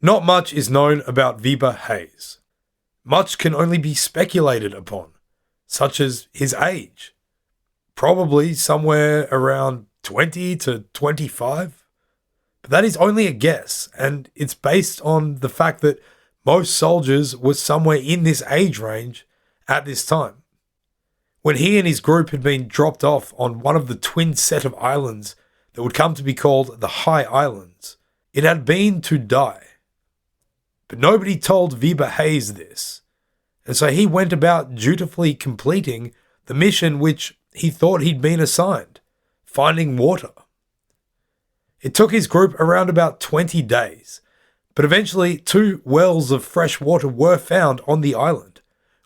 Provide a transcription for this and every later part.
Not much is known about Weber Hayes. Much can only be speculated upon, such as his age. Probably somewhere around 20 to 25. But that is only a guess, and it's based on the fact that most soldiers were somewhere in this age range at this time. When he and his group had been dropped off on one of the twin set of islands that would come to be called the High Islands, it had been to die. But nobody told Weber Hayes this, and so he went about dutifully completing the mission which he thought he'd been assigned, finding water. It took his group around about 20 days, but eventually 2 wells of fresh water were found on the island.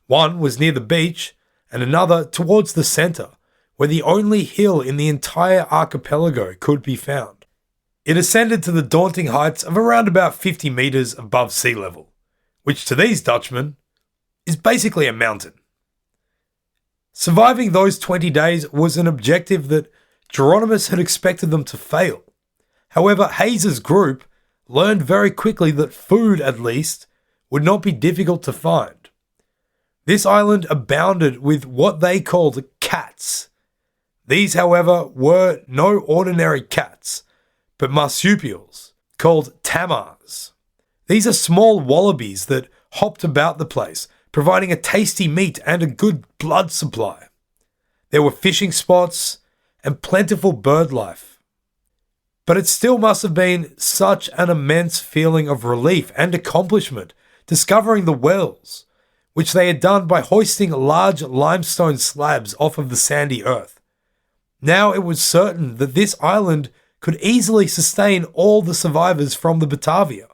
One was near the beach, and another towards the centre, where the only hill in the entire archipelago could be found. It ascended to the daunting heights of around about 50 metres above sea level, which to these Dutchmen is basically a mountain. Surviving those 20 days was an objective that Geronimus had expected them to fail. However, Hayes' group learned very quickly that food, at least, would not be difficult to find. This island abounded with what they called cats. These, however, were no ordinary cats, but marsupials, called tamars. These are small wallabies that hopped about the place, providing a tasty meat and a good blood supply. There were fishing spots and plentiful bird life. But it still must have been such an immense feeling of relief and accomplishment discovering the wells, which they had done by hoisting large limestone slabs off of the sandy earth. Now it was certain that this island could easily sustain all the survivors from the Batavia.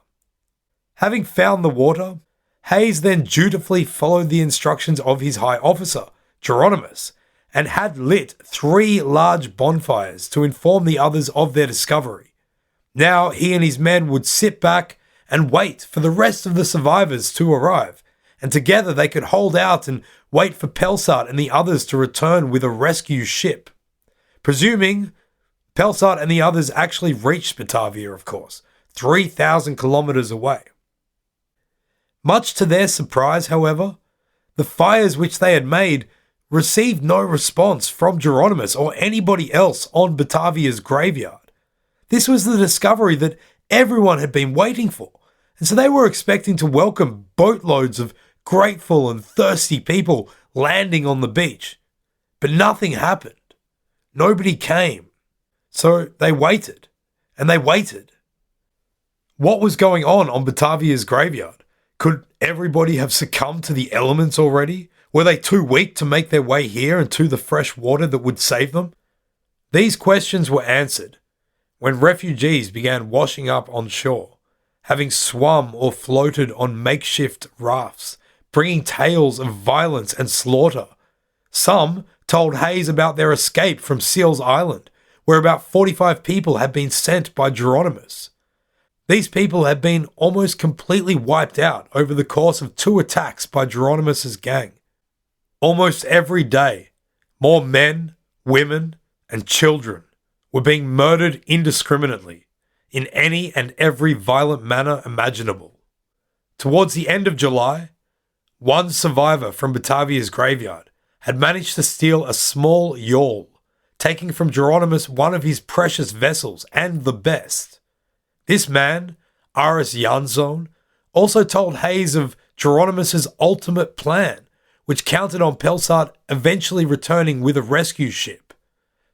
Having found the water, Hayes then dutifully followed the instructions of his high officer, Geronimus, and had lit 3 large bonfires to inform the others of their discovery. Now he and his men would sit back and wait for the rest of the survivors to arrive, and together they could hold out and wait for Pelsart and the others to return with a rescue ship. Presuming Pelsart and the others actually reached Batavia, of course, 3,000 kilometers away. Much to their surprise, however, the fires which they had made received no response from Geronimus or anybody else on Batavia's graveyard. This was the discovery that everyone had been waiting for, and so they were expecting to welcome boatloads of grateful and thirsty people landing on the beach. But nothing happened. Nobody came. So they waited, and they waited. What was going on Batavia's graveyard? Could everybody have succumbed to the elements already? Were they too weak to make their way here and to the fresh water that would save them? These questions were answered when refugees began washing up on shore, having swum or floated on makeshift rafts, bringing tales of violence and slaughter. Some told Hayes about their escape from Seals Island, where about 45 people had been sent by Geronimus. These people had been almost completely wiped out over the course of 2 attacks by Geronimus's gang. Almost every day, more men, women, and children were being murdered indiscriminately in any and every violent manner imaginable. Towards the end of July, one survivor from Batavia's graveyard had managed to steal a small yawl, taking from Geronimus one of his precious vessels and the best. This man, Aris Janszoon, also told Hayes of Geronimus's ultimate plan, which counted on Pelsart eventually returning with a rescue ship.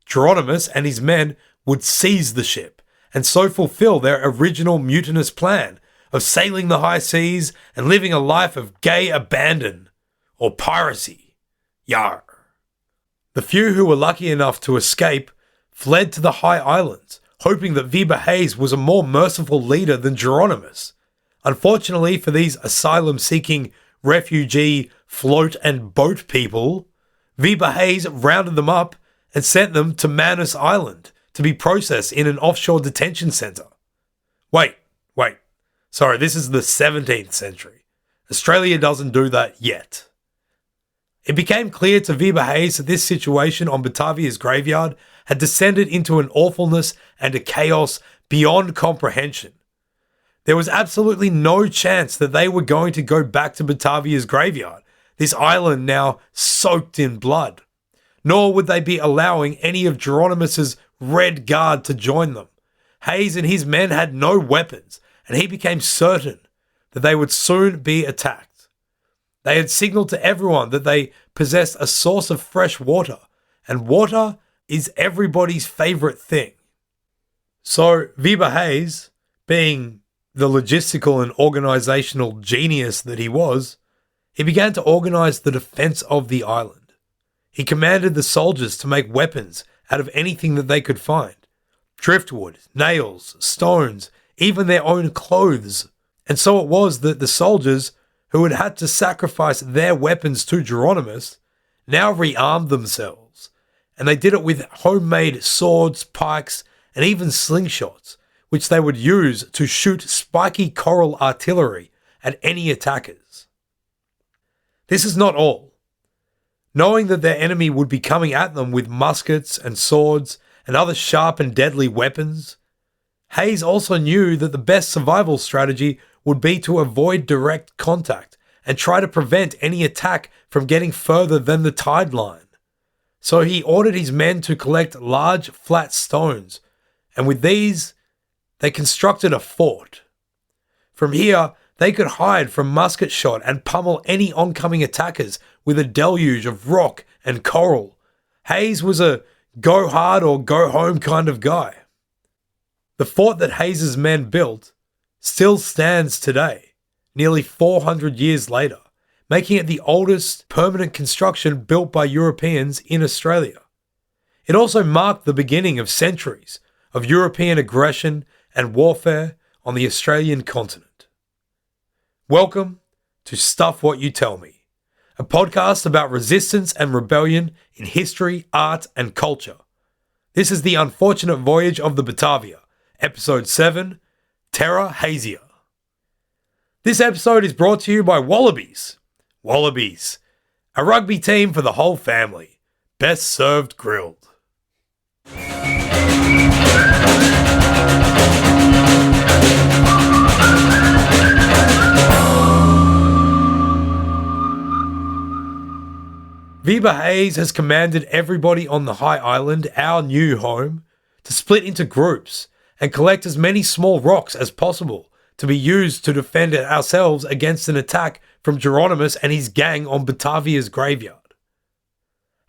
Geronimus and his men would seize the ship and so fulfill their original mutinous plan of sailing the high seas and living a life of gay abandon or piracy. Yar. The few who were lucky enough to escape fled to the high islands, hoping that Weber Hayes was a more merciful leader than Geronimus. Unfortunately for these asylum-seeking refugee float and boat people, Weber Hayes rounded them up and sent them to Manus Island to be processed in an offshore detention centre. Wait. Sorry, this is the 17th century. Australia doesn't do that yet. It became clear to Weber Hayes that this situation on Batavia's graveyard had descended into an awfulness and a chaos beyond comprehension. There was absolutely no chance that they were going to go back to Batavia's graveyard, this island now soaked in blood. Nor would they be allowing any of Geronimus's Red Guard to join them. Hayes and his men had no weapons, and he became certain that they would soon be attacked. They had signaled to everyone that they possessed a source of fresh water, and water is everybody's favourite thing. So Weber Hayes, being the logistical and organisational genius that he was, he began to organise the defence of the island. He commanded the soldiers to make weapons out of anything that they could find. Driftwood, nails, stones, even their own clothes. And so it was that the soldiers, who had had to sacrifice their weapons to Geronimus, now rearmed themselves. And they did it with homemade swords, pikes, and even slingshots, which they would use to shoot spiky coral artillery at any attackers. This is not all. Knowing that their enemy would be coming at them with muskets and swords and other sharp and deadly weapons, Hayes also knew that the best survival strategy would be to avoid direct contact and try to prevent any attack from getting further than the tide line. So he ordered his men to collect large flat stones, and with these, they constructed a fort. From here, they could hide from musket shot and pummel any oncoming attackers with a deluge of rock and coral. Hayes was a go hard or go home kind of guy. The fort that Hayes's men built still stands today, nearly 400 years later, making it the oldest permanent construction built by Europeans in Australia. It also marked the beginning of centuries of European aggression and warfare on the Australian continent. Welcome to Stuff What You Tell Me, a podcast about resistance and rebellion in history, art, and culture. This is the unfortunate voyage of the Batavia, episode 7, Terra, Hayesia. This episode is brought to you by Wallabies. Wallabies, a rugby team for the whole family. Best served grilled. Weber Hayes has commanded everybody on the High Island, our new home, to split into groups and collect as many small rocks as possible to be used to defend ourselves against an attack from Geronimus and his gang on Batavia's graveyard.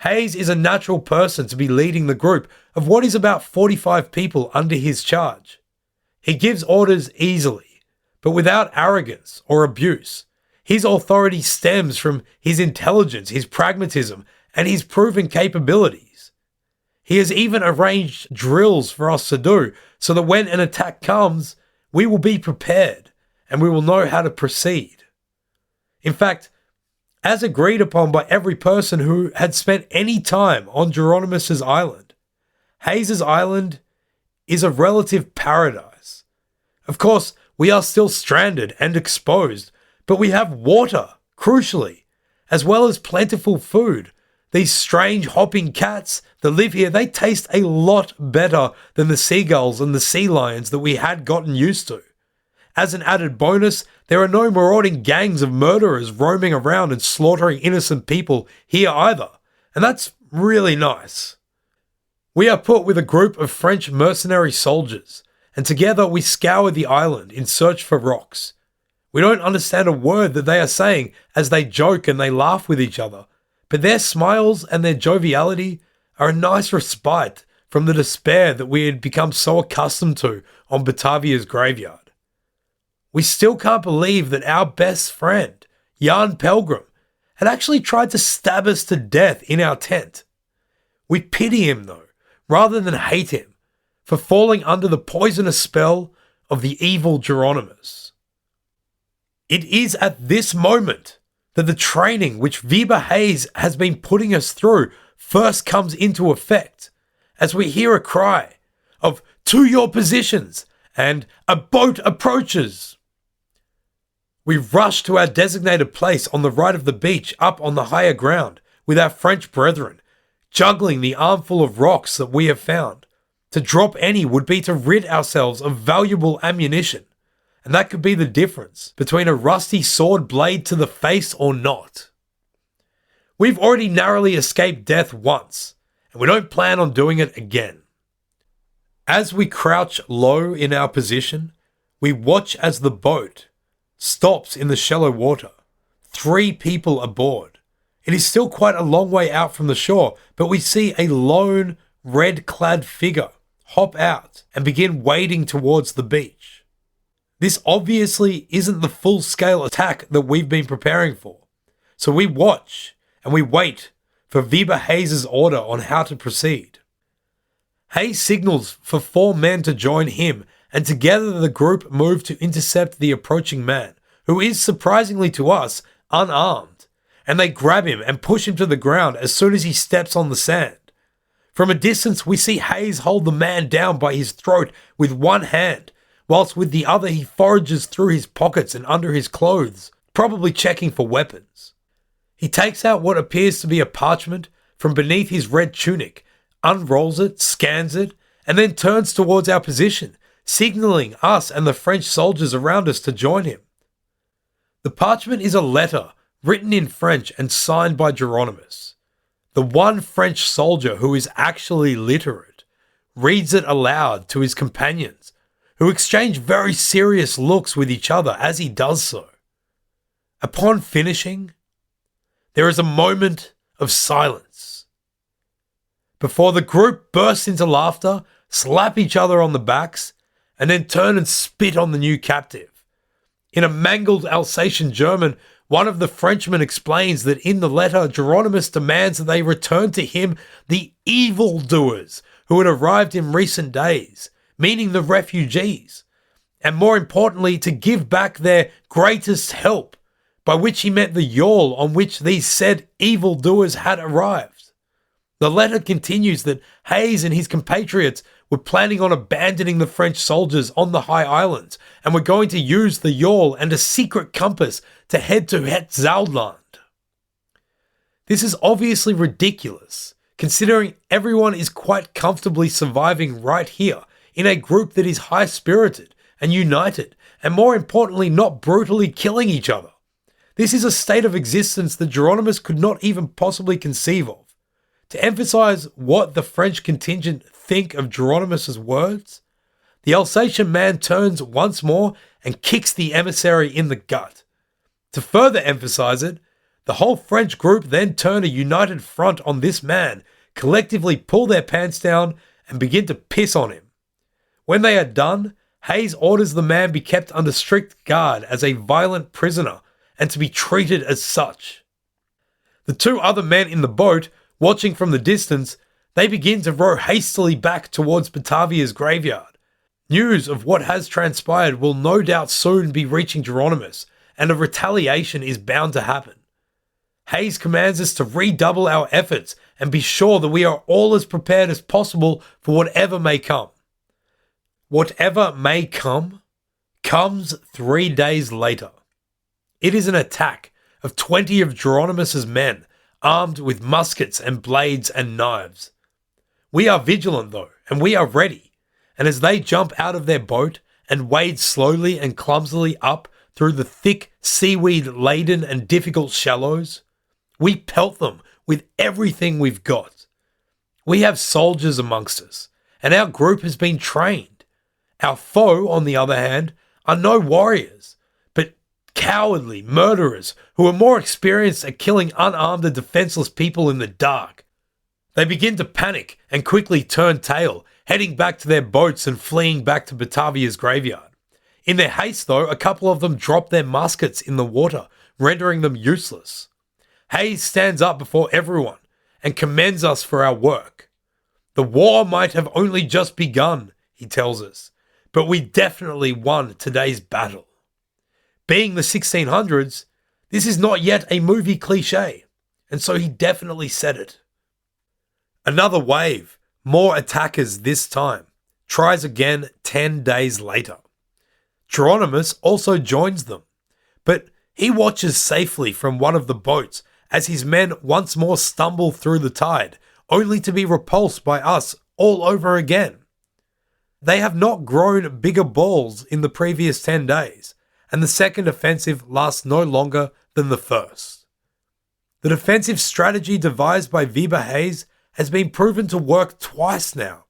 Hayes is a natural person to be leading the group of what is about 45 people under his charge. He gives orders easily, but without arrogance or abuse. His authority stems from his intelligence, his pragmatism, and his proven capabilities. He has even arranged drills for us to do so that when an attack comes, we will be prepared and we will know how to proceed. In fact, as agreed upon by every person who had spent any time on Geronimus's island, Hayes's island is a relative paradise. Of course, we are still stranded and exposed, but we have water, crucially, as well as plentiful food. These strange hopping cats that live here, they taste a lot better than the seagulls and the sea lions that we had gotten used to. As an added bonus, there are no marauding gangs of murderers roaming around and slaughtering innocent people here either, and that's really nice. We are put with a group of French mercenary soldiers, and together we scour the island in search for rocks. We don't understand a word that they are saying as they joke and they laugh with each other, but their smiles and their joviality are a nice respite from the despair that we had become so accustomed to on Batavia's graveyard. We still can't believe that our best friend, Jan Pelgrim, had actually tried to stab us to death in our tent. We pity him though, rather than hate him, for falling under the poisonous spell of the evil Geronimus. It is at this moment that the training which Weber Hayes has been putting us through first comes into effect, as we hear a cry of "To your positions!" and "A boat approaches!" We rush to our designated place on the right of the beach up on the higher ground with our French brethren, juggling the armful of rocks that we have found. To drop any would be to rid ourselves of valuable ammunition, and that could be the difference between a rusty sword blade to the face or not. We've already narrowly escaped death once, and we don't plan on doing it again. As we crouch low in our position, we watch as the boat stops in the shallow water. 3 people aboard. It is still quite a long way out from the shore, but we see a lone, red-clad figure hop out and begin wading towards the beach. This obviously isn't the full-scale attack that we've been preparing for, so we watch and we wait for Weber Hayes' order on how to proceed. Hayes signals for 4 men to join him, and together the group move to intercept the approaching man, who is, surprisingly to us, unarmed, and they grab him and push him to the ground as soon as he steps on the sand. From a distance, we see Hayes hold the man down by his throat with one hand, whilst with the other he forages through his pockets and under his clothes, probably checking for weapons. He takes out what appears to be a parchment from beneath his red tunic, unrolls it, scans it, and then turns towards our position, signalling us and the French soldiers around us to join him. The parchment is a letter written in French and signed by Geronimus. The one French soldier who is actually literate reads it aloud to his companions, who exchange very serious looks with each other as he does so. Upon finishing, there is a moment of silence before the group burst into laughter, slap each other on the backs, and then turn and spit on the new captive. In a mangled Alsatian German, one of the Frenchmen explains that in the letter, Geronimus demands that they return to him the evildoers who had arrived in recent days, meaning the refugees, and more importantly, to give back their greatest help, by which he meant the yawl on which these said evildoers had arrived. The letter continues that Hayes and his compatriots were planning on abandoning the French soldiers on the high islands and were going to use the yawl and a secret compass to head to Hetzoudland. This is obviously ridiculous, considering everyone is quite comfortably surviving right here in a group that is high-spirited and united, and more importantly, not brutally killing each other. This is a state of existence that Geronimus could not even possibly conceive of. To emphasize what the French contingent think of Geronimus' words, the Alsatian man turns once more and kicks the emissary in the gut. To further emphasize it, the whole French group then turn a united front on this man, collectively pull their pants down and begin to piss on him. When they are done, Hayes orders the man be kept under strict guard as a violent prisoner and to be treated as such. The 2 other men in the boat, watching from the distance, they begin to row hastily back towards Batavia's graveyard. News of what has transpired will no doubt soon be reaching Geronimus, and a retaliation is bound to happen. Hayes commands us to redouble our efforts and be sure that we are all as prepared as possible for whatever may come. Whatever may come comes 3 days later. It is an attack of 20 of Geronimus' men, armed with muskets and blades and knives. We are vigilant though, and we are ready, and as they jump out of their boat and wade slowly and clumsily up through the thick, seaweed-laden and difficult shallows, we pelt them with everything we've got. We have soldiers amongst us, and our group has been trained. Our foe, on the other hand, are no warriors, but cowardly murderers who are more experienced at killing unarmed and defenseless people in the dark. They begin to panic and quickly turn tail, heading back to their boats and fleeing back to Batavia's graveyard. In their haste, though, a couple of them drop their muskets in the water, rendering them useless. Hayes stands up before everyone and commends us for our work. The war might have only just begun, he tells us, but we definitely won today's battle. Being the 1600s, this is not yet a movie cliche, and so he definitely said it. Another wave, more attackers this time, tries again 10 days later. Geronimus also joins them, but he watches safely from one of the boats as his men once more stumble through the tide, only to be repulsed by us all over again. They have not grown bigger balls in the previous 10 days, and the second offensive lasts no longer than the first. The defensive strategy devised by Weber Hayes has been proven to work twice now.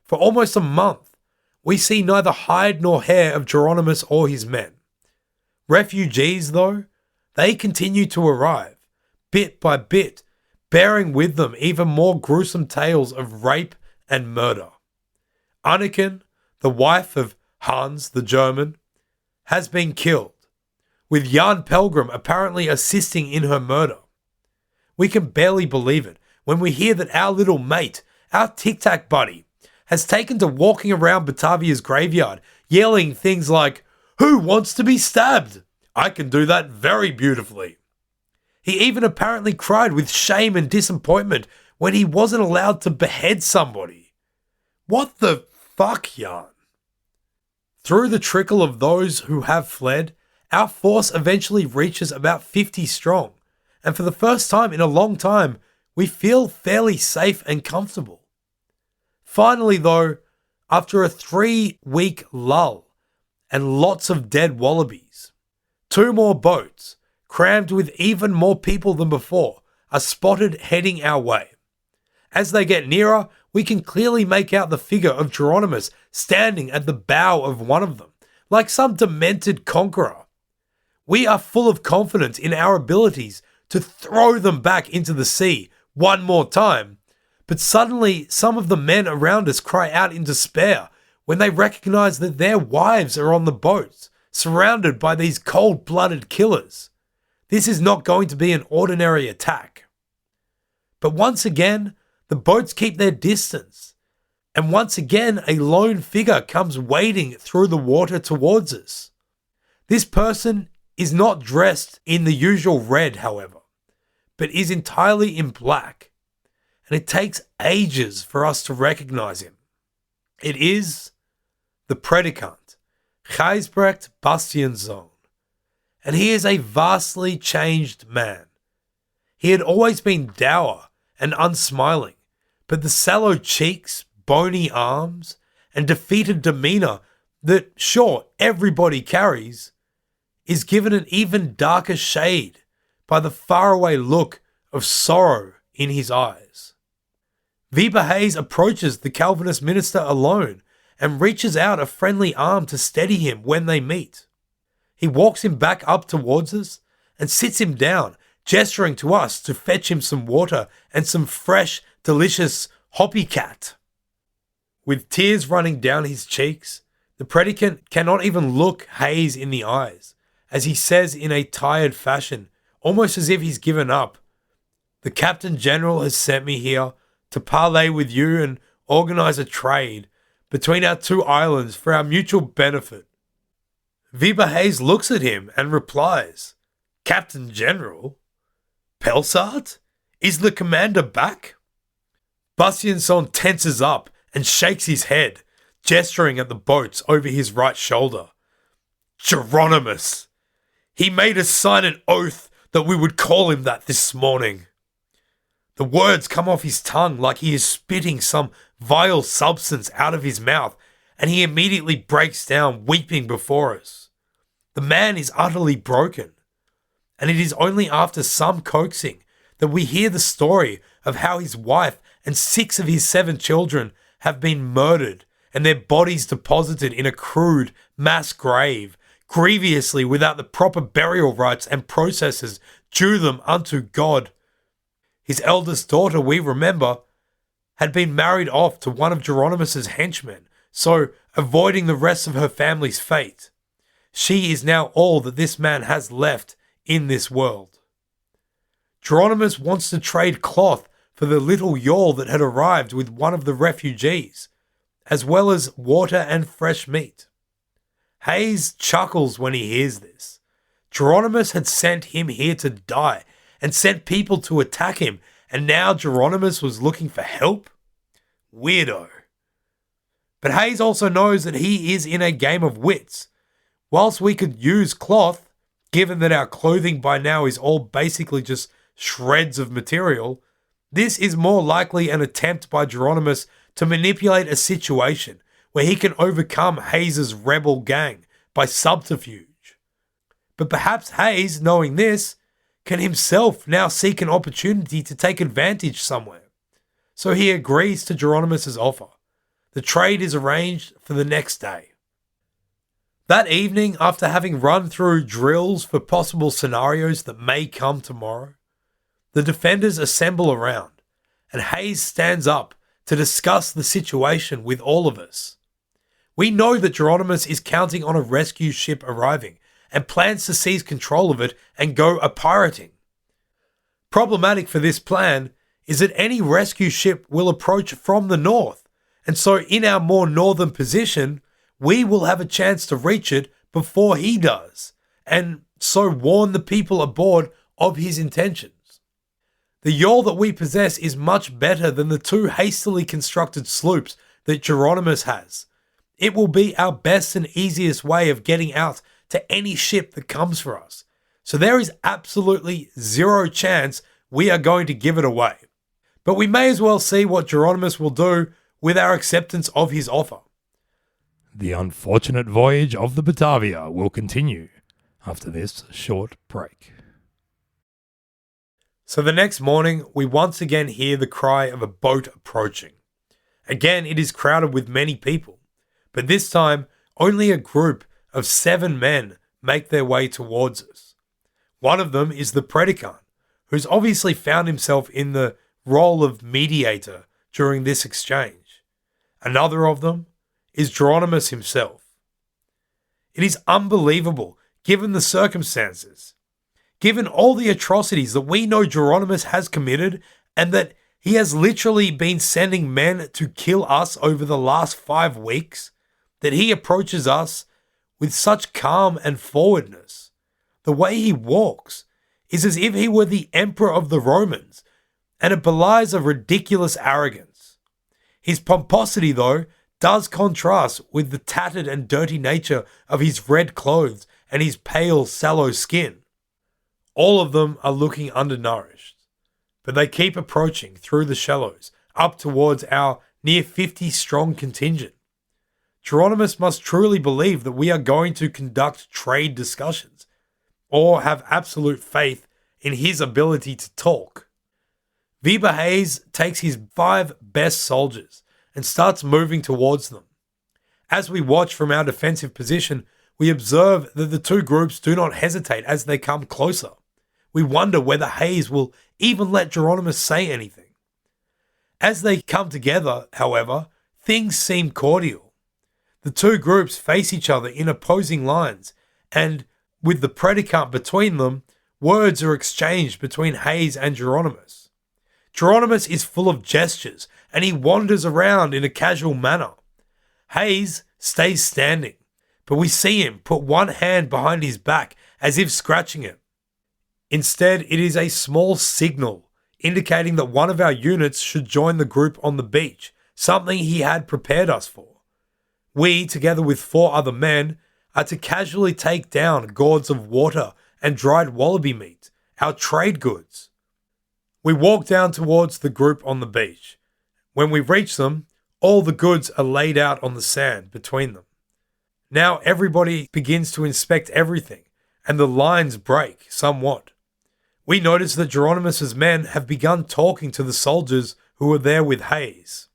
For almost a month, we see neither hide nor hair of Geronimus or his men. Refugees, though, they continue to arrive, bit by bit, bearing with them even more gruesome tales of rape and murder. Anniken, the wife of Hans the German, has been killed, with Jan Pelgrim apparently assisting in her murder. We can barely believe it when we hear that our little mate, our Tic Tac buddy, has taken to walking around Batavia's graveyard, yelling things like, "Who wants to be stabbed? I can do that very beautifully." He even apparently cried with shame and disappointment when he wasn't allowed to behead somebody. What the fuck, Jan? Through the trickle of those who have fled, our force eventually reaches about 50 strong, and for the first time in a long time, we feel fairly safe and comfortable. Finally though, after a 3-week lull and lots of dead wallabies, 2 more boats, crammed with even more people than before, are spotted heading our way. As they get nearer, we can clearly make out the figure of Geronimus standing at the bow of one of them, like some demented conqueror. We are full of confidence in our abilities to throw them back into the sea one more time, but suddenly some of the men around us cry out in despair when they recognize that their wives are on the boats, surrounded by these cold-blooded killers. This is not going to be an ordinary attack. But once again, the boats keep their distance, and once again a lone figure comes wading through the water towards us. This person is not dressed in the usual red, however, but is entirely in black, and it takes ages for us to recognize him. It is the predicant, Gijsbrecht Bastianszoon, and he is a vastly changed man. He had always been dour and unsmiling, but the sallow cheeks, bony arms, and defeated demeanour that, sure, everybody carries, is given an even darker shade by the faraway look of sorrow in his eyes. Weber Hayes approaches the Calvinist minister alone and reaches out a friendly arm to steady him when they meet. He walks him back up towards us and sits him down, gesturing to us to fetch him some water and some fresh, delicious hoppy cat. With tears running down his cheeks, the predicant cannot even look Hayes in the eyes, as he says in a tired fashion, almost as if he's given up, "The Captain General has sent me here to parley with you and organise a trade between our 2 islands for our mutual benefit." Weber Hayes looks at him and replies, "Captain General? Pelsart? Is the commander back?" Bastianszoon tenses up and shakes his head, gesturing at the boats over his right shoulder. "Geronimus! He made us sign an oath that we would call him that this morning." The words come off his tongue like he is spitting some vile substance out of his mouth, and he immediately breaks down, weeping before us. The man is utterly broken, and it is only after some coaxing that we hear the story of how his wife and 6 of his 7 children have been murdered and their bodies deposited in a crude mass grave, grievously without the proper burial rites and processes due them unto God. His eldest daughter, we remember, had been married off to one of Geronimus's henchmen, so avoiding the rest of her family's fate. She is now all that this man has left in this world. Geronimus wants to trade cloth for the little yawl that had arrived with one of the refugees, as well as water and fresh meat. Hayes chuckles when he hears this. Geronimus had sent him here to die and sent people to attack him, and now Geronimus was looking for help? Weirdo. But Hayes also knows that he is in a game of wits. Whilst we could use cloth, given that our clothing by now is all basically just shreds of material, this is more likely an attempt by Geronimus to manipulate a situation where he can overcome Hayes' rebel gang by subterfuge. But perhaps Hayes, knowing this, can himself now seek an opportunity to take advantage somewhere. So he agrees to Geronimus' offer. The trade is arranged for the next day. That evening, after having run through drills for possible scenarios that may come tomorrow, the defenders assemble around, and Hayes stands up to discuss the situation with all of us. We know that Geronimus is counting on a rescue ship arriving and plans to seize control of it and go a-pirating. Problematic for this plan is that any rescue ship will approach from the north, and so in our more northern position, we will have a chance to reach it before he does, and so warn the people aboard of his intentions. The yawl that we possess is much better than the 2 hastily constructed sloops that Geronimus has. It will be our best and easiest way of getting out to any ship that comes for us. So there is absolutely zero chance we are going to give it away. But we may as well see what Geronimus will do with our acceptance of his offer. The unfortunate voyage of the Batavia will continue after this short break. So the next morning, we once again hear the cry of a boat approaching. Again, it is crowded with many people, but this time, only a group of 7 men make their way towards us. One of them is the Predicant, who's obviously found himself in the role of mediator during this exchange. Another of them is Geronimus himself. It is unbelievable, given the circumstances, given all the atrocities that we know Geronimus has committed, and that he has literally been sending men to kill us over the last 5 weeks, that he approaches us with such calm and forwardness. The way he walks is as if he were the emperor of the Romans, and it belies a ridiculous arrogance. His pomposity, though, does contrast with the tattered and dirty nature of his red clothes and his pale, sallow skin. All of them are looking undernourished, but they keep approaching through the shallows up towards our near 50-strong contingent. Geronimus must truly believe that we are going to conduct trade discussions, or have absolute faith in his ability to talk. Weber Hayes takes his 5 best soldiers and starts moving towards them. As we watch from our defensive position, we observe that the 2 groups do not hesitate as they come closer. We wonder whether Hayes will even let Geronimus say anything. As they come together, however, things seem cordial. The 2 groups face each other in opposing lines, and with the Predicant between them, words are exchanged between Hayes and Geronimus. Geronimus is full of gestures, and he wanders around in a casual manner. Hayes stays standing, but we see him put one hand behind his back as if scratching it. Instead, it is a small signal indicating that one of our units should join the group on the beach, something he had prepared us for. We, together with 4 other men, are to casually take down gourds of water and dried wallaby meat, our trade goods. We walk down towards the group on the beach. When we reach them, all the goods are laid out on the sand between them. Now everybody begins to inspect everything, and the lines break somewhat. We notice that Geronimus' men have begun talking to the soldiers who are there with Hayes.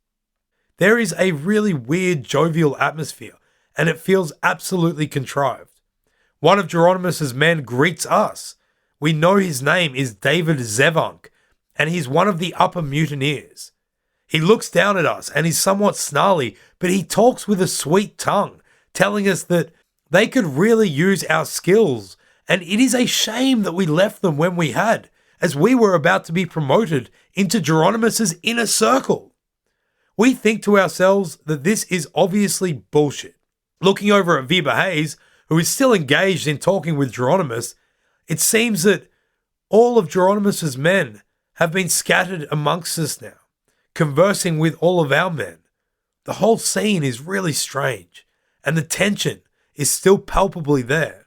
There is a really weird jovial atmosphere, and it feels absolutely contrived. One of Geronimus' men greets us. We know his name is David Zevank, and he's one of the upper mutineers. He looks down at us and is somewhat snarly, but he talks with a sweet tongue, telling us that they could really use our skills, and it is a shame that we left them when we had, as we were about to be promoted into Geronimus' inner circle. We think to ourselves that this is obviously bullshit. Looking over at Weber Hayes, who is still engaged in talking with Geronimus, it seems that all of Geronimus' men have been scattered amongst us now, conversing with all of our men. The whole scene is really strange, and the tension is still palpably there.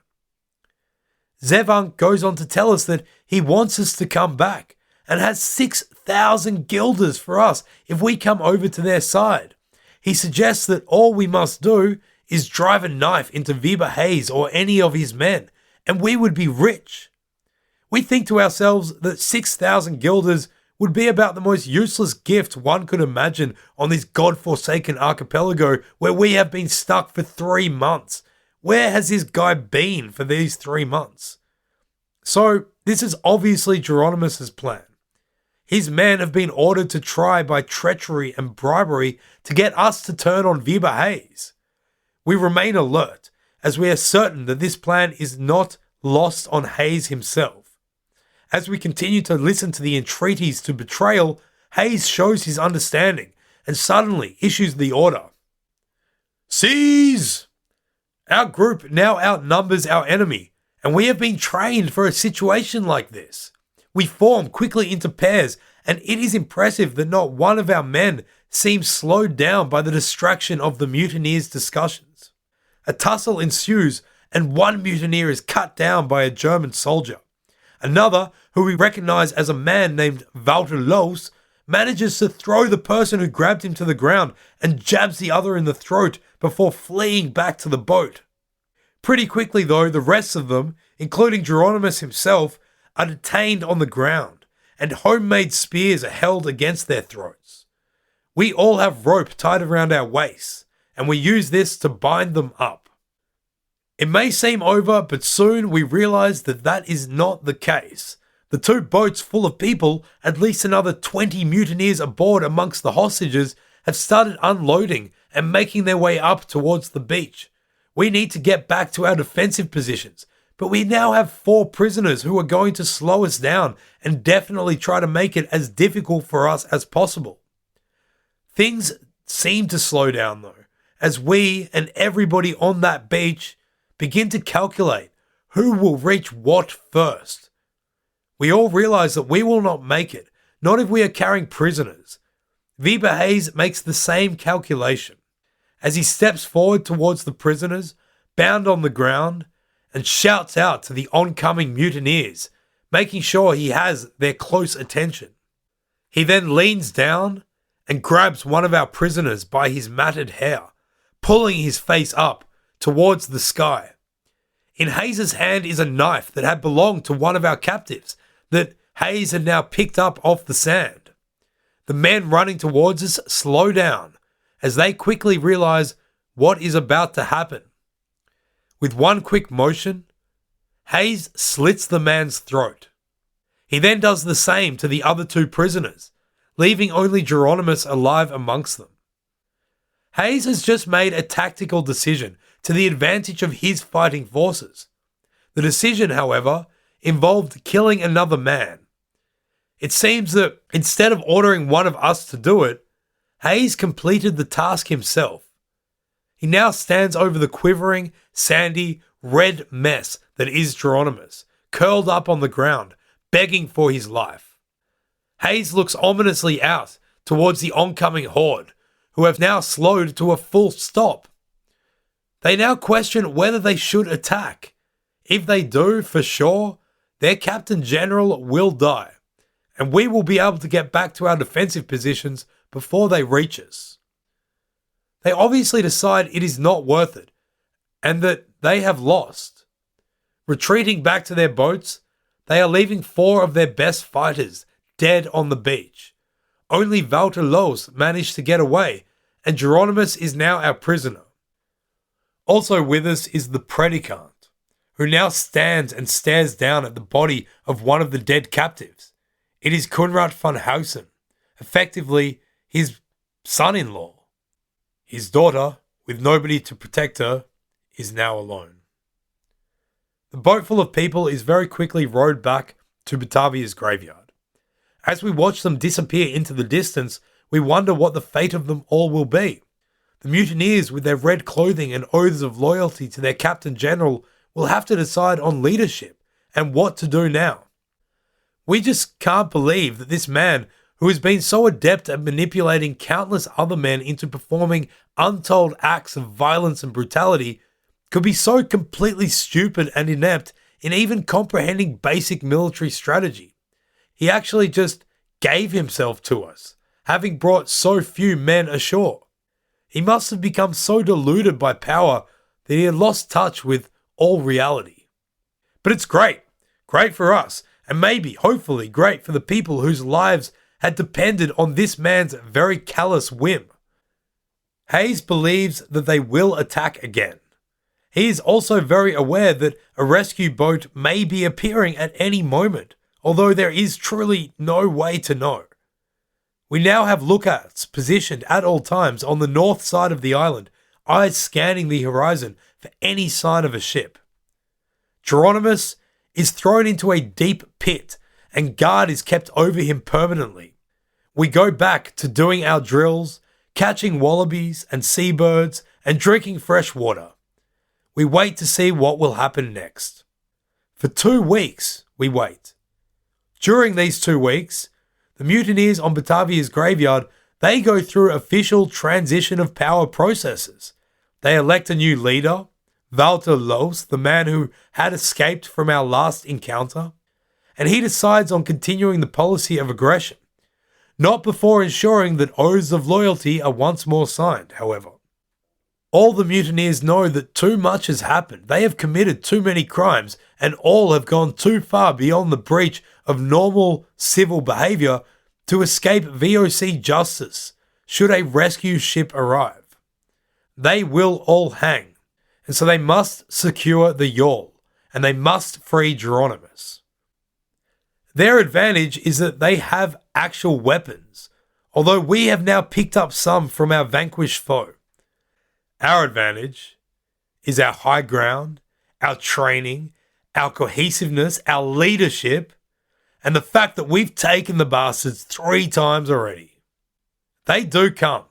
Zevank goes on to tell us that he wants us to come back and has 6,000 guilders for us if we come over to their side. He suggests that all we must do is drive a knife into Weber Hayes or any of his men, and we would be rich. We think to ourselves that 6,000 guilders would be about the most useless gift one could imagine on this god-forsaken archipelago where we have been stuck for 3 months. Where has this guy been for these 3 months? So, this is obviously Geronimus's plan. His men have been ordered to try by treachery and bribery to get us to turn on Weber Hayes. We remain alert, as we are certain that this plan is not lost on Hayes himself. As we continue to listen to the entreaties to betrayal, Hayes shows his understanding and suddenly issues the order. Seize! Our group now outnumbers our enemy, and we have been trained for a situation like this. We form quickly into pairs, and it is impressive that not one of our men seems slowed down by the distraction of the mutineers' discussions. A tussle ensues, and one mutineer is cut down by a German soldier. Another, who we recognize as a man named Walter Loos, manages to throw the person who grabbed him to the ground and jabs the other in the throat before fleeing back to the boat. Pretty quickly though, the rest of them, including Geronimus himself, are detained on the ground, and homemade spears are held against their throats. We all have rope tied around our waists, and we use this to bind them up. It may seem over, but soon we realize that that is not the case. The 2 boats full of people, at least another 20 mutineers aboard amongst the hostages, have started unloading and making their way up towards the beach. We need to get back to our defensive positions, but we now have 4 prisoners who are going to slow us down and definitely try to make it as difficult for us as possible. Things seem to slow down though, as we and everybody on that beach begin to calculate who will reach what first. We all realize that we will not make it, not if we are carrying prisoners. Weber Hayes makes the same calculation as he steps forward towards the prisoners, bound on the ground, and shouts out to the oncoming mutineers, making sure he has their close attention. He then leans down and grabs one of our prisoners by his matted hair, pulling his face up towards the sky. In Hayes' hand is a knife that had belonged to one of our captives that Hayes had now picked up off the sand. The men running towards us slow down as they quickly realize what is about to happen. With one quick motion, Hayes slits the man's throat. He then does the same to the other 2 prisoners, leaving only Geronimus alive amongst them. Hayes has just made a tactical decision to the advantage of his fighting forces. The decision, however, involved killing another man. It seems that instead of ordering one of us to do it, Hayes completed the task himself. He now stands over the quivering, sandy, red mess that is Geronimus, curled up on the ground, begging for his life. Hayes looks ominously out towards the oncoming horde, who have now slowed to a full stop. They now question whether they should attack. If they do, for sure, their Captain General will die, and we will be able to get back to our defensive positions before they reach us. They obviously decide it is not worth it, and that they have lost. Retreating back to their boats, they are leaving 4 of their best fighters dead on the beach. Only Walter Loos managed to get away, and Geronimus is now our prisoner. Also with us is the predicant, who now stands and stares down at the body of one of the dead captives. It is Kunrat van Hausen, effectively his son-in-law. His daughter, with nobody to protect her, is now alone. The boat full of people is very quickly rowed back to Batavia's graveyard. As we watch them disappear into the distance, we wonder what the fate of them all will be. The mutineers, with their red clothing and oaths of loyalty to their Captain General, will have to decide on leadership and what to do now. We just can't believe that this man, who has been so adept at manipulating countless other men into performing untold acts of violence and brutality, could be so completely stupid and inept in even comprehending basic military strategy. He actually just gave himself to us, having brought so few men ashore. He must have become so deluded by power that he had lost touch with all reality. But it's great. Great for us, and maybe, hopefully, great for the people whose lives had depended on this man's very callous whim. Hayes believes that they will attack again. He is also very aware that a rescue boat may be appearing at any moment, although there is truly no way to know. We now have lookouts positioned at all times on the north side of the island, eyes scanning the horizon for any sign of a ship. Geronimus is thrown into a deep pit and guard is kept over him permanently. We go back to doing our drills, catching wallabies and seabirds and drinking fresh water. We wait to see what will happen next. For 2 weeks, we wait. During these 2 weeks, the mutineers on Batavia's graveyard, they go through official transition of power processes. They elect a new leader, Walter Loos, the man who had escaped from our last encounter, and he decides on continuing the policy of aggression. Not before ensuring that oaths of loyalty are once more signed, however. All the mutineers know that too much has happened. They have committed too many crimes, and all have gone too far beyond the breach of normal civil behaviour to escape VOC justice should a rescue ship arrive. They will all hang, and so they must secure the yawl, and they must free Geronimus. Their advantage is that they have actual weapons, although we have now picked up some from our vanquished foe. Our advantage is our high ground, our training, our cohesiveness, our leadership, and the fact that we've taken the bastards 3 times already. They do come,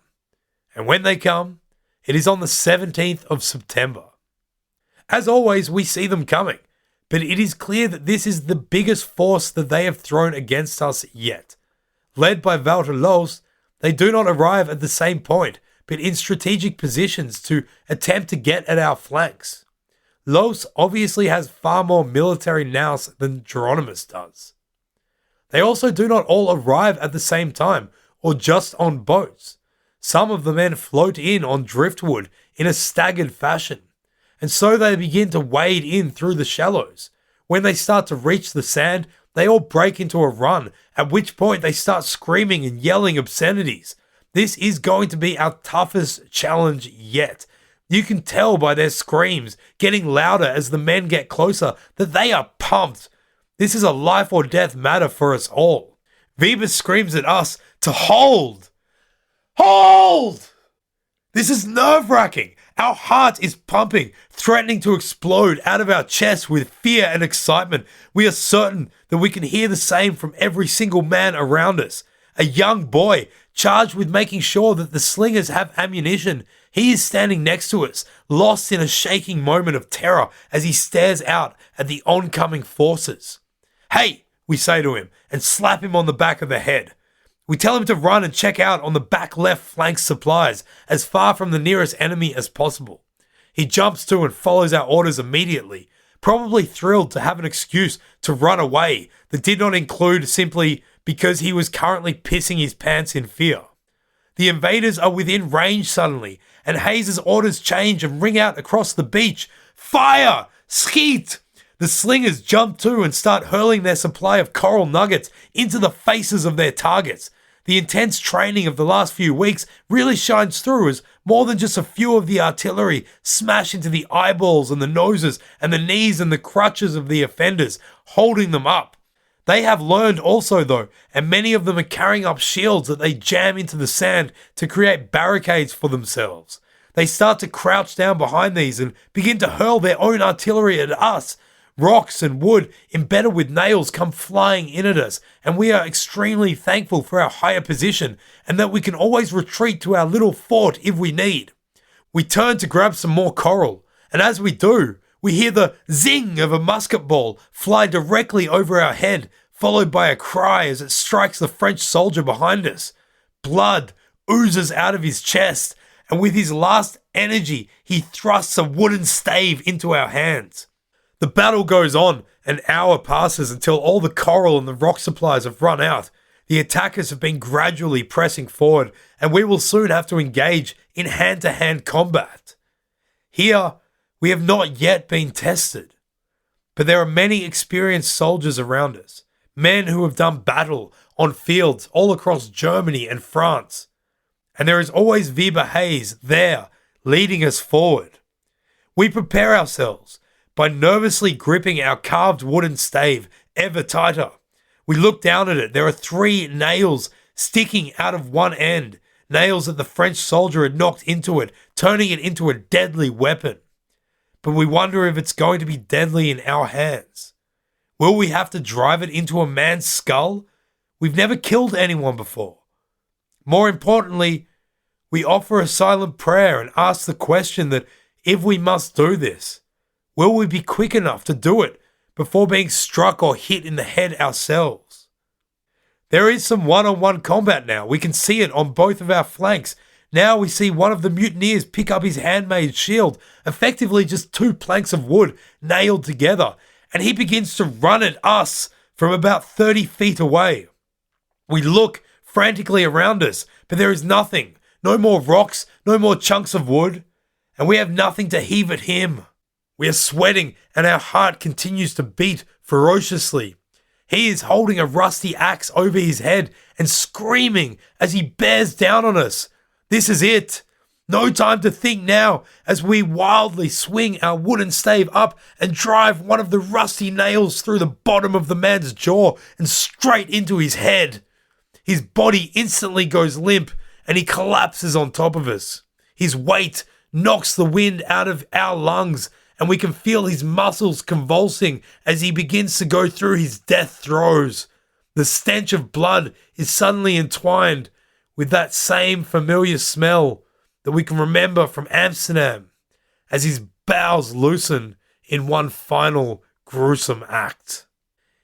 and when they come, it is on the 17th of September. As always, we see them coming, but it is clear that this is the biggest force that they have thrown against us yet. Led by Walter Loos, they do not arrive at the same point, but in strategic positions to attempt to get at our flanks. Loos obviously has far more military nous than Geronimus does. They also do not all arrive at the same time, or just on boats. Some of the men float in on driftwood in a staggered fashion, and so they begin to wade in through the shallows. When they start to reach the sand, they all break into a run, at which point they start screaming and yelling obscenities. This is going to be our toughest challenge yet. You can tell by their screams getting louder as the men get closer that they are pumped. This is a life or death matter for us all. Weber screams at us to hold. Hold! This is nerve-wracking. Our heart is pumping, threatening to explode out of our chest with fear and excitement. We are certain that we can hear the same from every single man around us. A young boy charged with making sure that the slingers have ammunition. He is standing next to us, lost in a shaking moment of terror as he stares out at the oncoming forces. Hey, we say to him and slap him on the back of the head. We tell him to run and check out on the back left flank supplies as far from the nearest enemy as possible. He jumps to and follows our orders immediately, probably thrilled to have an excuse to run away that did not include simply because he was currently pissing his pants in fear. The invaders are within range suddenly, and Hayes' orders change and ring out across the beach. Fire! Skeet! The slingers jump to and start hurling their supply of coral nuggets into the faces of their targets. The intense training of the last few weeks really shines through as more than just a few of the artillery smash into the eyeballs and the noses and the knees and the crutches of the offenders, holding them up. They have learned also though, and many of them are carrying up shields that they jam into the sand to create barricades for themselves. They start to crouch down behind these and begin to hurl their own artillery at us. Rocks and wood embedded with nails come flying in at us, and we are extremely thankful for our higher position and that we can always retreat to our little fort if we need. We turn to grab some more coral, and as we do, we hear the zing of a musket ball fly directly over our head, followed by a cry as it strikes the French soldier behind us. Blood oozes out of his chest, and with his last energy, he thrusts a wooden stave into our hands. The battle goes on. An hour passes until all the coral and the rock supplies have run out. The attackers have been gradually pressing forward, and we will soon have to engage in hand-to-hand combat. Here, we have not yet been tested, but there are many experienced soldiers around us, men who have done battle on fields all across Germany and France, and there is always Weber Hayes there, leading us forward. We prepare ourselves by nervously gripping our carved wooden stave ever tighter. We look down at it. There are 3 nails sticking out of one end, nails that the French soldier had knocked into it, turning it into a deadly weapon. But we wonder if it's going to be deadly in our hands. Will we have to drive it into a man's skull? We've never killed anyone before. More importantly, we offer a silent prayer and ask the question that if we must do this, will we be quick enough to do it before being struck or hit in the head ourselves? There is some one-on-one combat now. We can see it on both of our flanks. Now we see one of the mutineers pick up his handmade shield, effectively just 2 planks of wood nailed together, and he begins to run at us from about 30 feet away. We look frantically around us, but there is nothing. No more rocks, no more chunks of wood, and we have nothing to heave at him. We are sweating, and our heart continues to beat ferociously. He is holding a rusty axe over his head and screaming as he bears down on us. This is it. No time to think now as we wildly swing our wooden stave up and drive one of the rusty nails through the bottom of the man's jaw and straight into his head. His body instantly goes limp and he collapses on top of us. His weight knocks the wind out of our lungs and we can feel his muscles convulsing as he begins to go through his death throes. The stench of blood is suddenly entwined with that same familiar smell that we can remember from Amsterdam as his bowels loosen in one final gruesome act.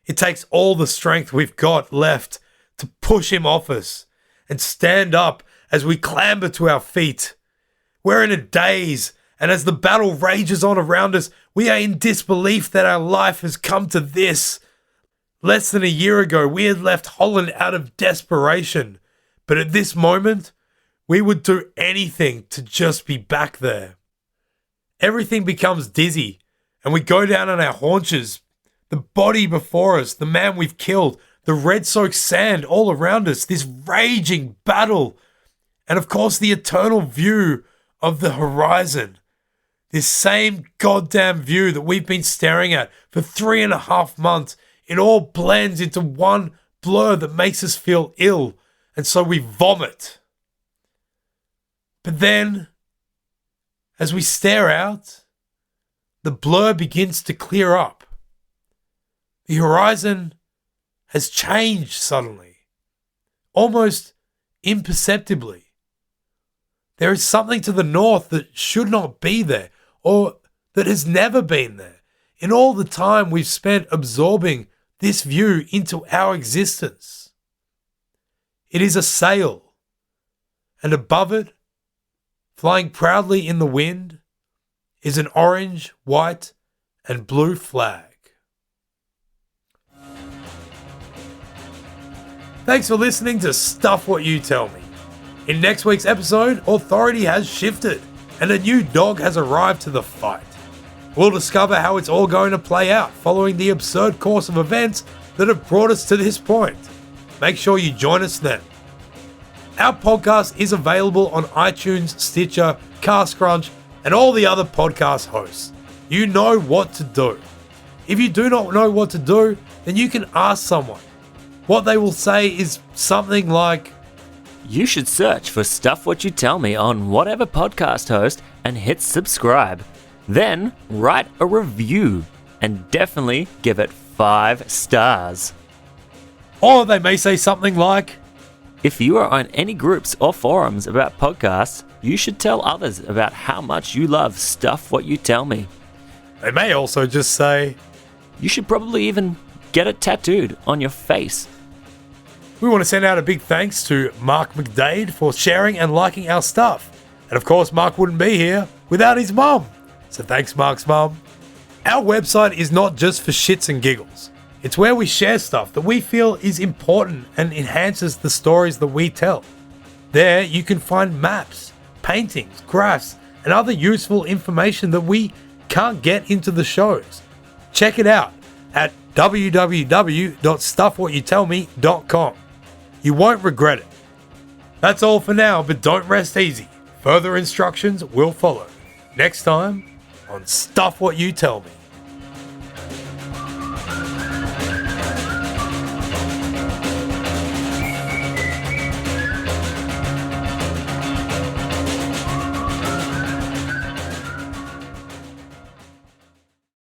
It takes all the strength we've got left to push him off us and stand up as we clamber to our feet. We're in a daze, and as the battle rages on around us, we are in disbelief that our life has come to this. Less than a year ago, we had left Holland out of desperation, but at this moment, we would do anything to just be back there. Everything becomes dizzy, and we go down on our haunches. The body before us, the man we've killed, the red-soaked sand all around us, this raging battle, and of course the eternal view of the horizon. This same goddamn view that we've been staring at for 3.5 months, it all blends into one blur that makes us feel ill, and so we vomit. But then, as we stare out, the blur begins to clear up. The horizon has changed suddenly, almost imperceptibly. There is something to the north that should not be there, or that has never been there, in all the time we've spent absorbing this view into our existence. It is a sail, and above it, flying proudly in the wind, is an orange, white, and blue flag. Thanks for listening to Stuff What You Tell Me. In next week's episode, authority has shifted, and a new dog has arrived to the fight. We'll discover how it's all going to play out following the absurd course of events that have brought us to this point. Make sure you join us then. Our podcast is available on iTunes, Stitcher, Castcrunch, and all the other podcast hosts. You know what to do. If you do not know what to do, then you can ask someone. What they will say is something like, "You should search for Stuff What You Tell Me on whatever podcast host and hit subscribe. Then write a review and definitely give it 5 stars." Or they may say something like, "If you are on any groups or forums about podcasts, you should tell others about how much you love Stuff What You Tell Me." They may also just say, "You should probably even get it tattooed on your face." We want to send out a big thanks to Mark McDade for sharing and liking our stuff. And of course, Mark wouldn't be here without his mum. So thanks, Mark's mum. Our website is not just for shits and giggles. It's where we share stuff that we feel is important and enhances the stories that we tell. There, you can find maps, paintings, graphs, and other useful information that we can't get into the shows. Check it out at www.stuffwhatyoutellme.com. You won't regret it. That's all for now, but don't rest easy. Further instructions will follow next time on Stuff What You Tell Me.